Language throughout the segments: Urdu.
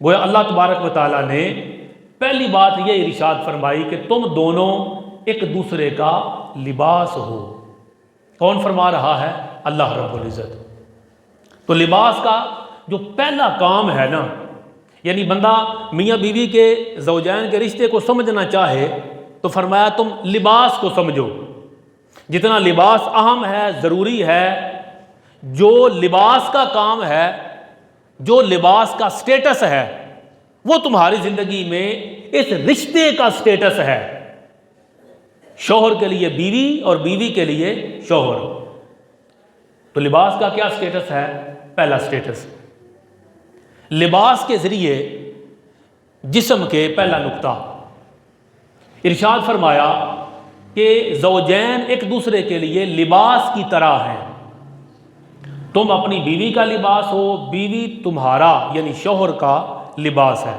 گویا اللہ تبارک و تعالیٰ نے پہلی بات یہ ارشاد فرمائی کہ تم دونوں ایک دوسرے کا لباس ہو۔ کون فرما رہا ہے؟ اللہ رب العزت۔ تو لباس کا جو پہلا کام ہے نا، یعنی بندہ میاں بیوی کے زوجین کے رشتے کو سمجھنا چاہے تو فرمایا تم لباس کو سمجھو۔ جتنا لباس اہم ہے، ضروری ہے، جو لباس کا کام ہے، جو لباس کا سٹیٹس ہے، وہ تمہاری زندگی میں اس رشتے کا سٹیٹس ہے۔ شوہر کے لیے بیوی اور بیوی کے لیے شوہر۔ تو لباس کا کیا سٹیٹس ہے؟ پہلا سٹیٹس، لباس کے ذریعے جسم کے پہلا نقطہ، ارشاد فرمایا کہ زوجین ایک دوسرے کے لیے لباس کی طرح ہیں۔ تم اپنی بیوی کا لباس ہو، بیوی تمہارا یعنی شوہر کا لباس ہے۔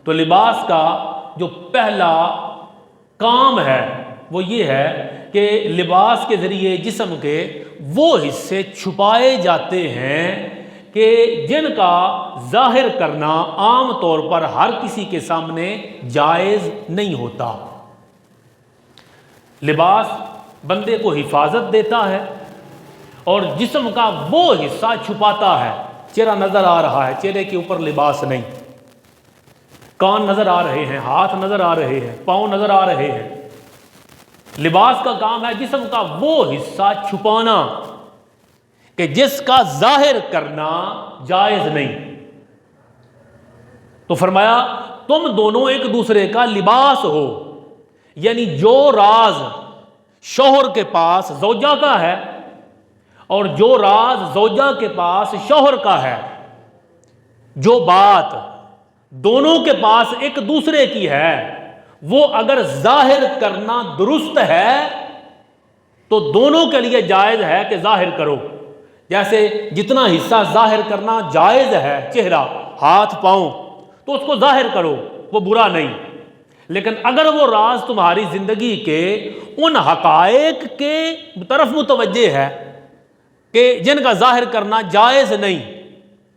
تو لباس کا جو پہلا کام ہے وہ یہ ہے کہ لباس کے ذریعے جسم کے وہ حصے چھپائے جاتے ہیں کہ جن کا ظاہر کرنا عام طور پر ہر کسی کے سامنے جائز نہیں ہوتا۔ لباس بندے کو حفاظت دیتا ہے اور جسم کا وہ حصہ چھپاتا ہے۔ چہرہ نظر آ رہا ہے، چہرے کے اوپر لباس نہیں، کان نظر آ رہے ہیں، ہاتھ نظر آ رہے ہیں، پاؤں نظر آ رہے ہیں۔ لباس کا کام ہے جسم کا وہ حصہ چھپانا کہ جس کا ظاہر کرنا جائز نہیں۔ تو فرمایا تم دونوں ایک دوسرے کا لباس ہو، یعنی جو راز شوہر کے پاس زوجہ کا ہے اور جو راز زوجہ کے پاس شوہر کا ہے، جو بات دونوں کے پاس ایک دوسرے کی ہے، وہ اگر ظاہر کرنا درست ہے تو دونوں کے لیے جائز ہے کہ ظاہر کرو۔ جیسے جتنا حصہ ظاہر کرنا جائز ہے، چہرہ، ہاتھ، پاؤں، تو اس کو ظاہر کرو، وہ برا نہیں۔ لیکن اگر وہ راز تمہاری زندگی کے ان حقائق کے طرف متوجہ ہے کہ جن کا ظاہر کرنا جائز نہیں،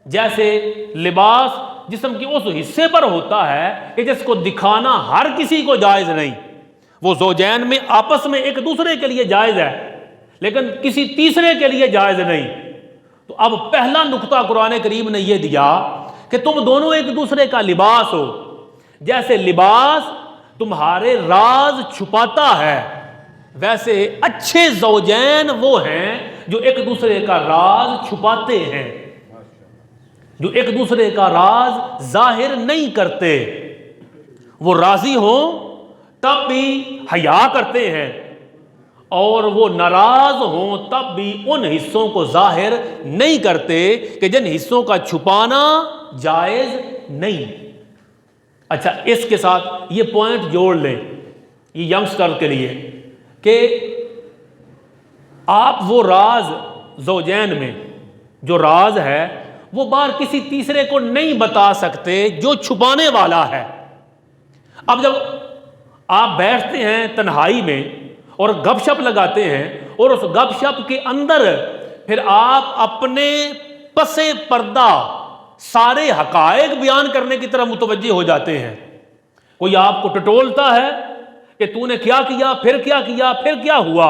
جیسے لباس جسم کے اس حصے پر ہوتا ہے کہ جس کو دکھانا ہر کسی کو جائز نہیں، وہ زوجین میں آپس میں ایک دوسرے کے لیے جائز ہے لیکن کسی تیسرے کے لیے جائز نہیں۔ تو اب پہلا نقطہ قرآن کریم نے یہ دیا کہ تم دونوں ایک دوسرے کا لباس ہو۔ جیسے لباس تمہارے راز چھپاتا ہے، ویسے اچھے زوجین وہ ہیں جو ایک دوسرے کا راز چھپاتے ہیں، جو ایک دوسرے کا راز ظاہر نہیں کرتے۔ وہ راضی ہوں تب بھی حیا کرتے ہیں اور وہ ناراض ہوں تب بھی ان حصوں کو ظاہر نہیں کرتے کہ جن حصوں کا چھپانا جائز نہیں۔ اچھا، اس کے ساتھ یہ پوائنٹ جوڑ لیں یہ ینگسٹر کے لیے کہ آپ وہ راز زوجین میں جو راز ہے وہ باہر کسی تیسرے کو نہیں بتا سکتے جو چھپانے والا ہے۔ اب جب آپ بیٹھتے ہیں تنہائی میں اور گپ شپ لگاتے ہیں اور اس گپ شپ کے اندر پھر آپ اپنے پس پردہ سارے حقائق بیان کرنے کی طرف متوجہ ہو جاتے ہیں۔ کوئی آپ کو ٹٹولتا ہے کہ تو نے کیا کیا، پھر کیا کیا، پھر کیا ہوا،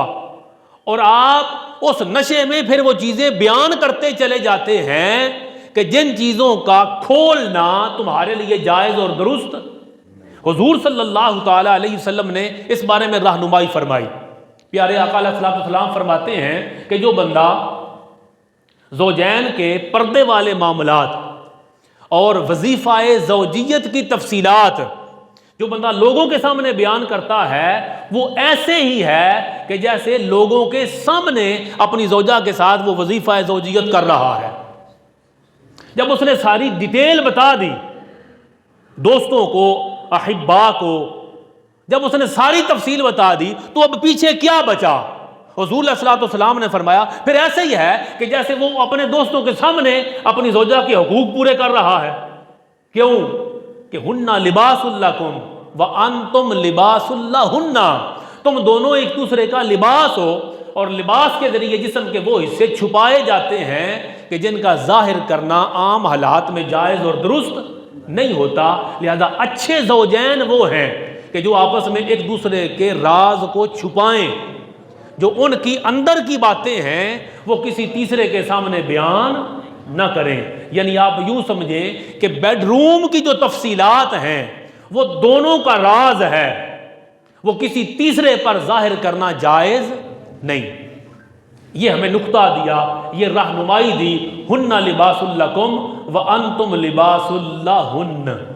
اور آپ اس نشے میں پھر وہ چیزیں بیان کرتے چلے جاتے ہیں کہ جن چیزوں کا کھولنا تمہارے لیے جائز اور درست۔ حضور صلی اللہ تعالی علیہ وسلم نے اس بارے میں رہنمائی فرمائی۔ پیارے آقا علیہ الصلوۃ والسلام فرماتے ہیں کہ جو بندہ زوجین کے پردے والے معاملات اور وظیفہ زوجیت کی تفصیلات جو بندہ لوگوں کے سامنے بیان کرتا ہے، وہ ایسے ہی ہے کہ جیسے لوگوں کے سامنے اپنی زوجہ کے ساتھ وہ وظیفہ زوجیت کر رہا ہے۔ جب اس نے ساری ڈیٹیل بتا دی دوستوں کو، احبا کو، جب اس نے ساری تفصیل بتا دی تو اب پیچھے کیا بچا؟ حضور علیہ الصلوۃ والسلام نے فرمایا پھر ایسے ہی ہے کہ جیسے وہ اپنے دوستوں کے سامنے اپنی زوجہ کے حقوق پورے کر رہا ہے۔ کیوں؟ کہ ہن لباس لکم وانتم لباس لہن، تم دونوں ایک دوسرے کا لباس ہو اور لباس کے ذریعے جسم کے وہ حصے چھپائے جاتے ہیں کہ جن کا ظاہر کرنا عام حالات میں جائز اور درست نہیں ہوتا۔ لہذا اچھے زوجین وہ ہیں کہ جو آپس میں ایک دوسرے کے راز کو چھپائیں، جو ان کی اندر کی باتیں ہیں وہ کسی تیسرے کے سامنے بیان نہ کریں۔ یعنی آپ یوں سمجھیں کہ بیڈ روم کی جو تفصیلات ہیں وہ دونوں کا راز ہے، وہ کسی تیسرے پر ظاہر کرنا جائز نہیں۔ یہ ہمیں نقطہ دیا، یہ رہنمائی دی، ہن لباس لکم وانتم لباس لہن۔